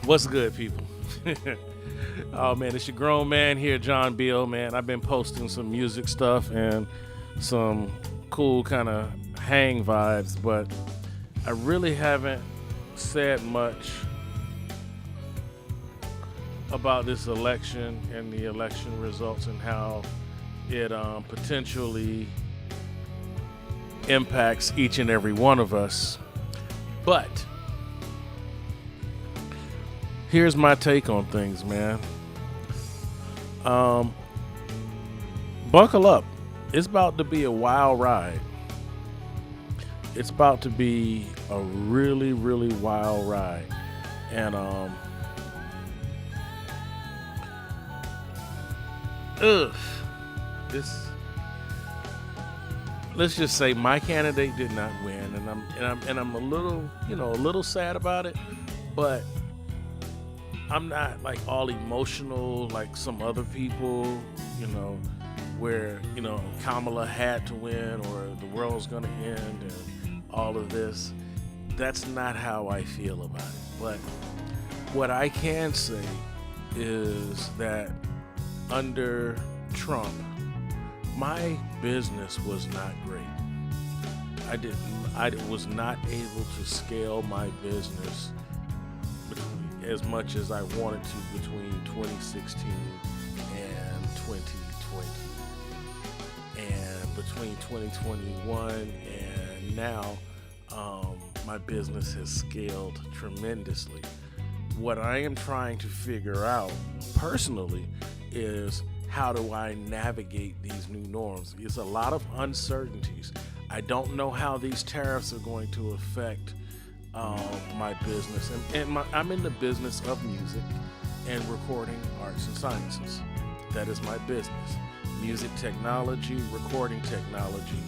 What's good, people? Oh man, it's your grown man here, John Beal. Man, I've been posting some music stuff and some cool kind of hang vibes, but I really haven't said much about this election and the election results and how it potentially impacts each and every one of us. But here's my take on things, man. Um, Buckle up. It's about to be a wild ride. It's about to be a really, really wild ride. And ugh, this. Let's just say my candidate did not win, and I'm a little, a little sad about it, but I'm not like all emotional like some other people, where, Kamala had to win or the world's gonna end and all of this. That's not how I feel about it. But what I can say is that under Trump, my business was not great. I was not able to scale my business as much as I wanted to between 2016 and 2020. And between 2021 and now, my business has scaled tremendously. What I am trying to figure out personally is how do I navigate these new norms? It's a lot of uncertainties. I don't know how these tariffs are going to affect my business. I'm in the business of music and recording arts and sciences. That is my business. Music technology, recording technology.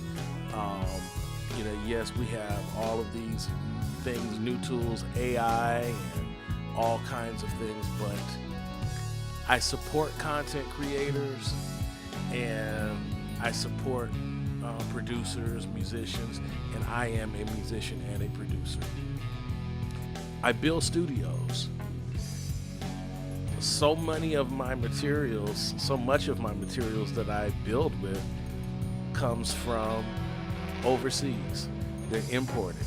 Yes, we have all of these things, new tools, AI, and all kinds of things, but I support content creators and I support producers, musicians, and I am a musician and a producer. I build studios. So much of my materials that I build with comes from overseas. They're imported.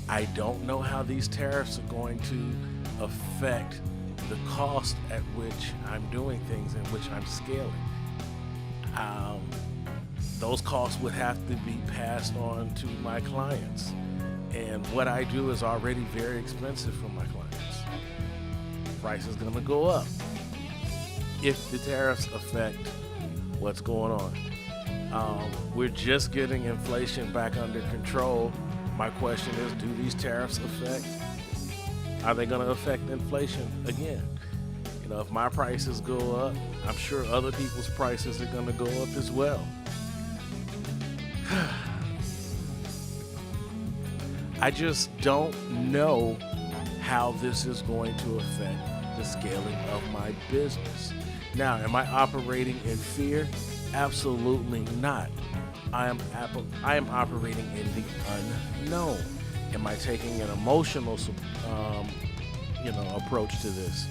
I don't know how these tariffs are going to affect the cost at which I'm doing things and which I'm scaling. Those costs would have to be passed on to my clients. And what I do is already very expensive for my clients. Price is going to go up if the tariffs affect what's going on. We're just getting inflation back under control. My question is, do these tariffs are they going to affect inflation again? If my prices go up, I'm sure other people's prices are going to go up as well. I just don't know how this is going to affect the scaling of my business. Now, am I operating in fear? Absolutely not. I am operating in the unknown. Am I taking an emotional approach to this?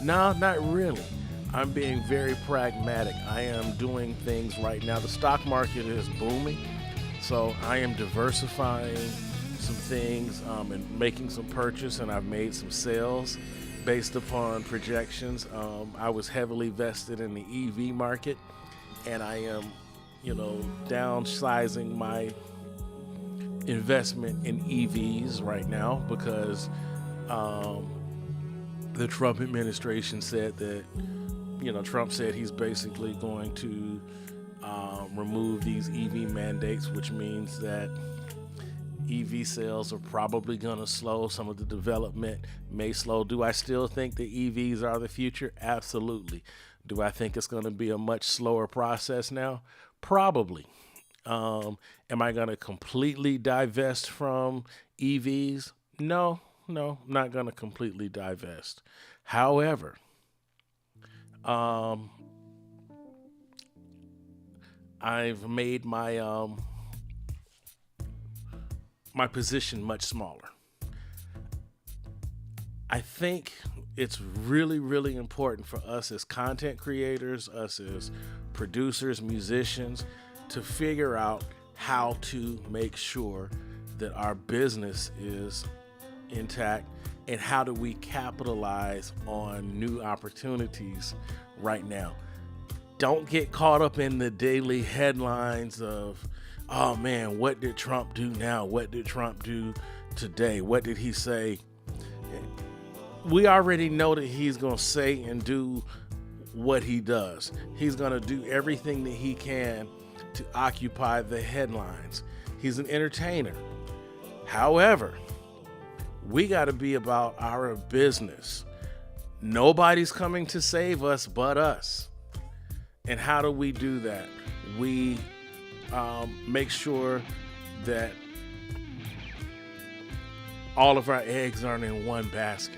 No, not really. I'm being very pragmatic. I am doing things right now. The stock market is booming, so I am diversifying some things and making some purchase, and I've made some sales based upon projections. I was heavily vested in the EV market, and I am, downsizing my investment in EVs right now because the Trump administration said that, Trump said he's basically going to remove these EV mandates, which means that EV sales are probably going to slow. Some of the development may slow. Do I still think the EVs are the future? Absolutely. Do I think it's going to be a much slower process now? Probably. Am I going to completely divest from EVs? No, I'm not going to completely divest. However, I've made my position much smaller. I think it's really, really important for us as content creators, us as producers, musicians, to figure out how to make sure that our business is intact and how do we capitalize on new opportunities right now. Don't get caught up in the daily headlines of, oh man, what did Trump do now? What did Trump do today? What did he say? We already know that he's going to say and do what he does. He's going to do everything that he can to occupy the headlines. He's an entertainer. However, we got to be about our business. Nobody's coming to save us but us. And how do we do that? We make sure that all of our eggs aren't in one basket.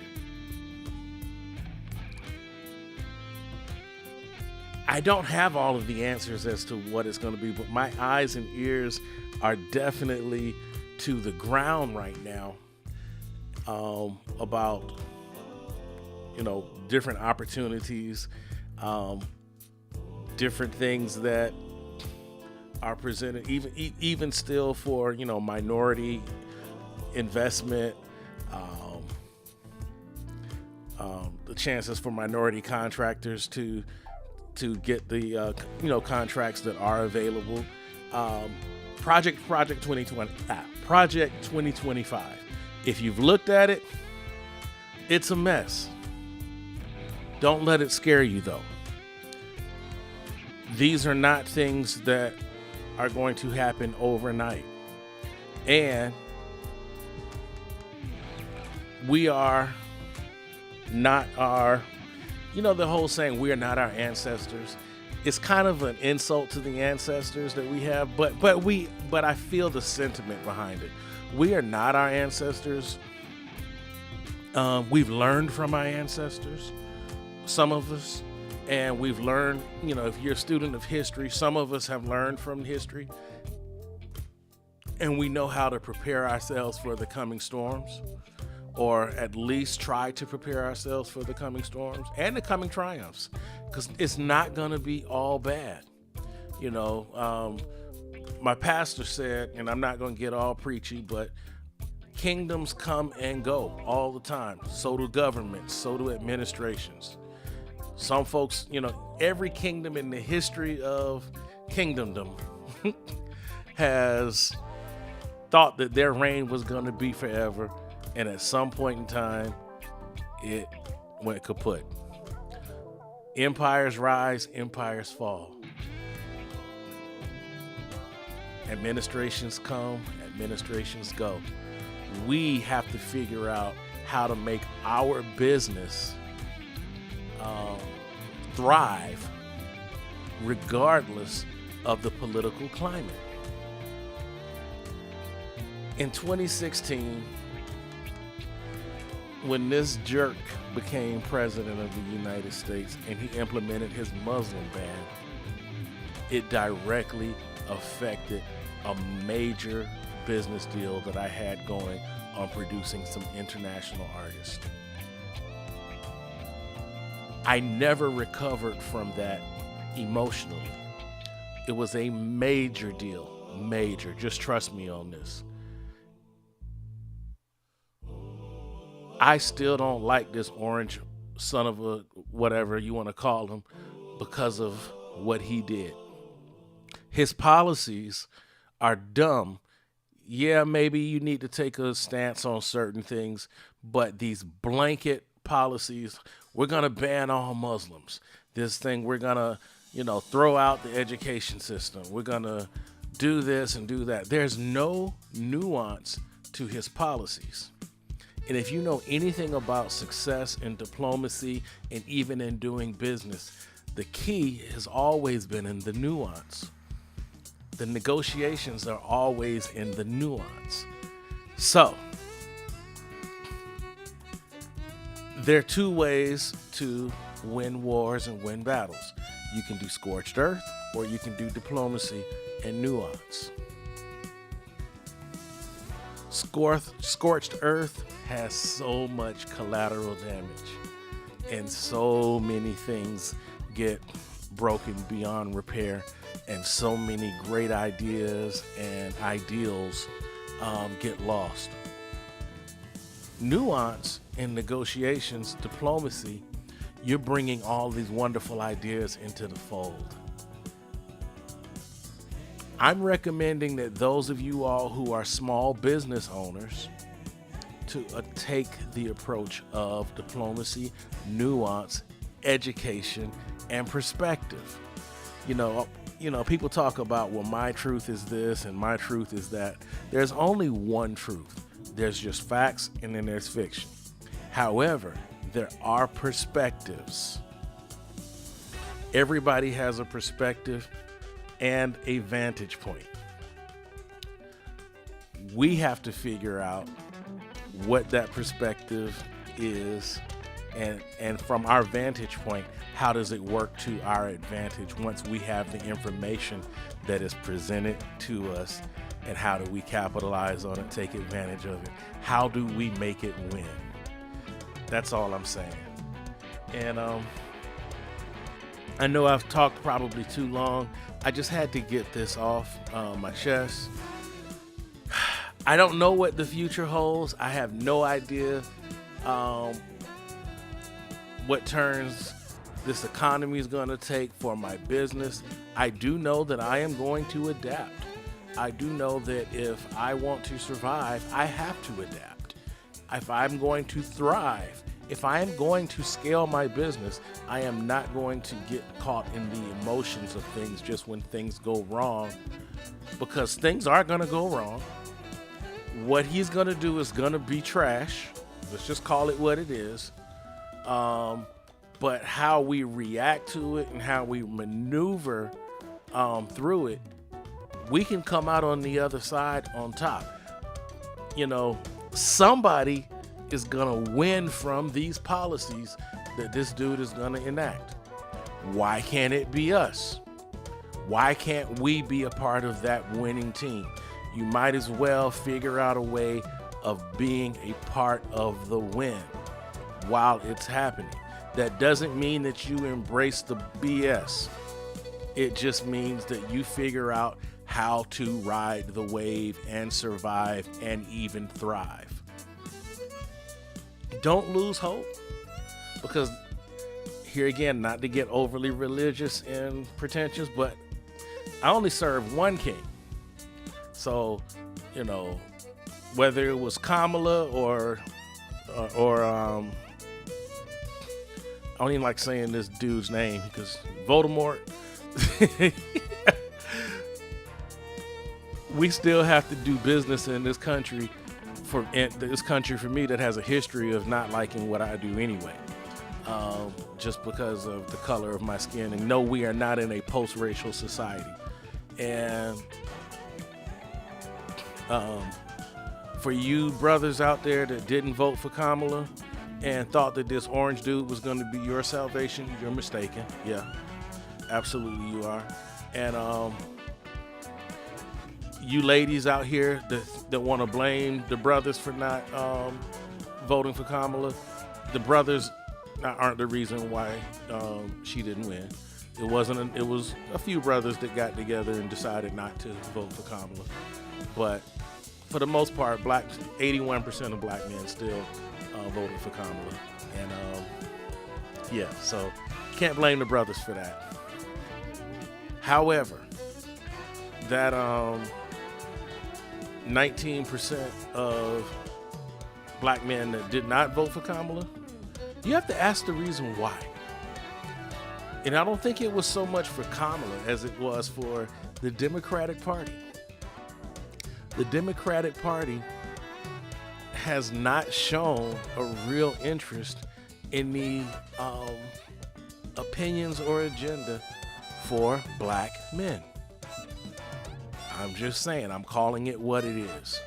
I don't have all of the answers as to what it's going to be, but my eyes and ears are definitely to the ground right now about, different opportunities, different things that are presented, even still for, minority investment, the chances for minority contractors to get the contracts that are available. Project 2020, Project 2025. If you've looked at it, it's a mess. Don't let it scare you though. These are not things that are going to happen overnight. And we are not the whole saying, we are not our ancestors. It's kind of an insult to the ancestors that we have, but I feel the sentiment behind it. We are not our ancestors. We've learned from our ancestors, some of us, and we've learned, if you're a student of history, some of us have learned from history, and we know how to prepare ourselves for the coming storms, or at least try to prepare ourselves for the coming storms and the coming triumphs, because it's not going to be all bad. My pastor said, and I'm not going to get all preachy, but kingdoms come and go all the time. So do governments, so do administrations. Some folks, every kingdom in the history of kingdomdom has thought that their reign was going to be forever. And at some point in time, it went kaput. Empires rise, empires fall. Administrations come, administrations go. We have to figure out how to make our business thrive regardless of the political climate. In 2016, when this jerk became president of the United States and he implemented his Muslim ban, it directly affected a major business deal that I had going on producing some international artists. I never recovered from that emotionally. It was a major deal, major. Just trust me on this. I still don't like this orange son of a whatever you want to call him because of what he did. His policies are dumb. Yeah, maybe you need to take a stance on certain things, but these blanket policies, we're going to ban all Muslims. This thing, we're going to, throw out the education system. We're going to do this and do that. There's no nuance to his policies. And if you know anything about success in diplomacy and even in doing business, the key has always been in the nuance. The negotiations are always in the nuance. So, there are two ways to win wars and win battles. You can do scorched earth, or you can do diplomacy and nuance. scorched earth has so much collateral damage, and so many things get broken beyond repair, and so many great ideas and ideals get lost. Nuance in negotiations, diplomacy, you're bringing all these wonderful ideas into the fold. I'm recommending that those of you all who are small business owners to take the approach of diplomacy, nuance, education, and perspective. People talk about, well, my truth is this and my truth is that. There's only one truth. There's just facts and then there's fiction. However, there are perspectives. Everybody has a perspective and a vantage point. We have to figure out what that perspective is, and from our vantage point, how does it work to our advantage once we have the information that is presented to us, and how do we capitalize on it, take advantage of it? How do we make it win? That's all I'm saying. And I know I've talked probably too long. I just had to get this off my chest. I don't know what the future holds. I have no idea what turns this economy is going to take for my business. I do know that I am going to adapt. I do know that if I want to survive, I have to adapt. If I'm going to thrive, if I am going to scale my business, I am not going to get caught in the emotions of things just when things go wrong, because things are going to go wrong. What he's going to do is going to be trash. Let's just call it what it is. But how we react to it and how we maneuver through it, we can come out on the other side on top. Somebody is going to win from these policies that this dude is going to enact. Why can't it be us? Why can't we be a part of that winning team? You might as well figure out a way of being a part of the win while it's happening. That doesn't mean that you embrace the BS. It just means that you figure out how to ride the wave and survive and even thrive. Don't lose hope, because here again, not to get overly religious and pretentious, but I only serve one king. So, whether it was Kamala or I don't even like saying this dude's name because Voldemort. We still have to do business in this country for me that has a history of not liking what I do anyway, just because of the color of my skin. And no, we are not in a post-racial society. And for you brothers out there that didn't vote for Kamala and thought that this orange dude was going to be your salvation, you're mistaken. Yeah, absolutely you are. And you ladies out here that want to blame the brothers for not voting for Kamala, the brothers aren't the reason why she didn't win. It was a few brothers that got together and decided not to vote for Kamala. But for the most part, 81% of black men still voted for Kamala. And so can't blame the brothers for that. However, that 19% of black men that did not vote for Kamala, you have to ask the reason why. And I don't think it was so much for Kamala as it was for the Democratic Party. The Democratic Party has not shown a real interest in the opinions or agenda for black men. I'm just saying, I'm calling it what it is.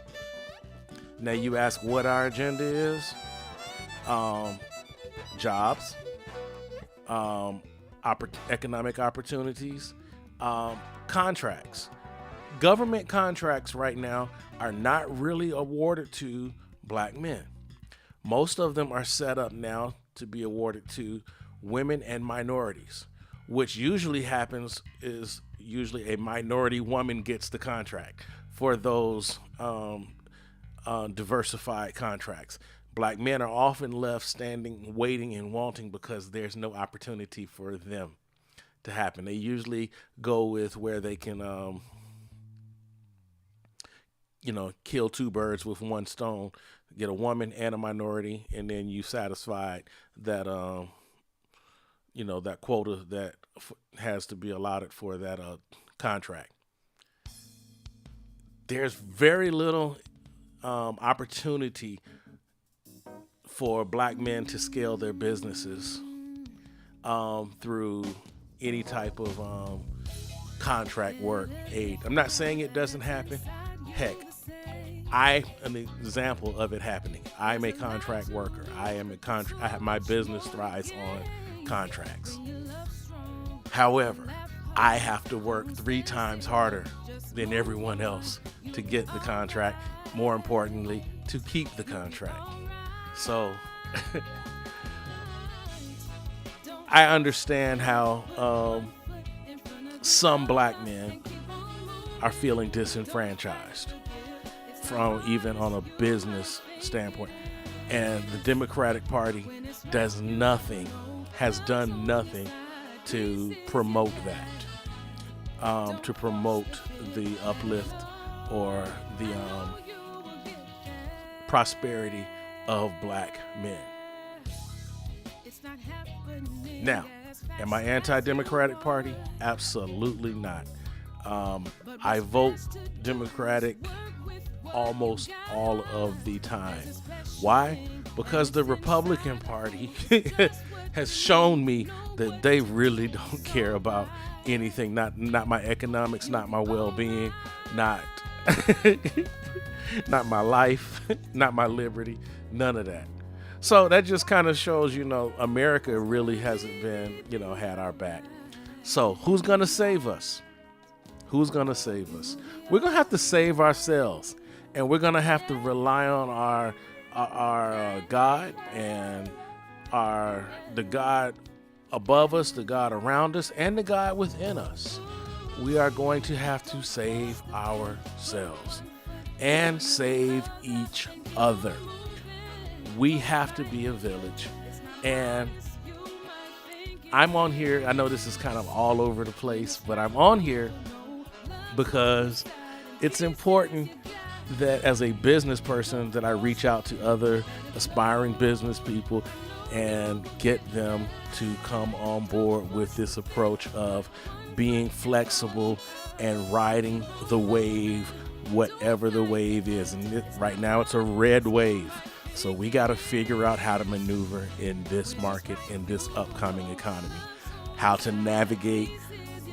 Now you ask what our agenda is. Jobs, economic opportunities, contracts. Government contracts right now are not really awarded to black men. Most of them are set up now to be awarded to women and minorities, which usually happens is usually a minority woman gets the contract for those diversified contracts. Black men are often left standing, waiting, and wanting because there's no opportunity for them to happen. They usually go with where they can, kill two birds with one stone, get a woman and a minority, and then you satisfied that, that quota that has to be allotted for that contract. There's very little opportunity for black men to scale their businesses through any type of contract work aid. I'm not saying it doesn't happen. Heck, I am an example of it happening. I'm a contract worker. My business thrives on contracts. However, I have to work 3 times harder than everyone else to get the contract. More importantly, to keep the contract. So I understand how some black men are feeling disenfranchised from even on a business standpoint. And the Democratic Party has done nothing to promote that, to promote the uplift or the prosperity of black men. Now, am I anti-Democratic Party? Absolutely not. I vote Democratic almost all of the time. Why? Because the Republican Party has shown me that they really don't care about anything. Not my economics, not my well-being, not not my life, not my liberty, none of that. So that just kind of shows, America really hasn't been, had our back. So who's going to save us? Who's going to save us? We're going to have to save ourselves, and we're going to have to rely on our God and the God above us, the God around us, and the God within us. We are going to have to save ourselves and save each other. We have to be a village. And I'm on here. I know this is kind of all over the place, but I'm on here because it's important that as a business person that I reach out to other aspiring business people and get them to come on board with this approach of being flexible and riding the wave, whatever the wave is. And right now it's a red wave. So we got to figure out how to maneuver in this market, in this upcoming economy, how to navigate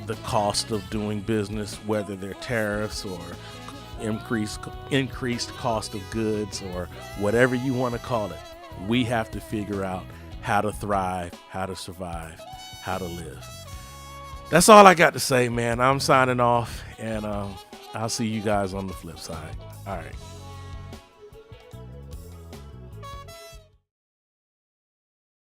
the cost of doing business, whether they're tariffs or increased cost of goods or whatever you want to call it. We have to figure out how to thrive, how to survive, how to live. That's all I got to say, man. I'm signing off, and I'll see you guys on the flip side. All right.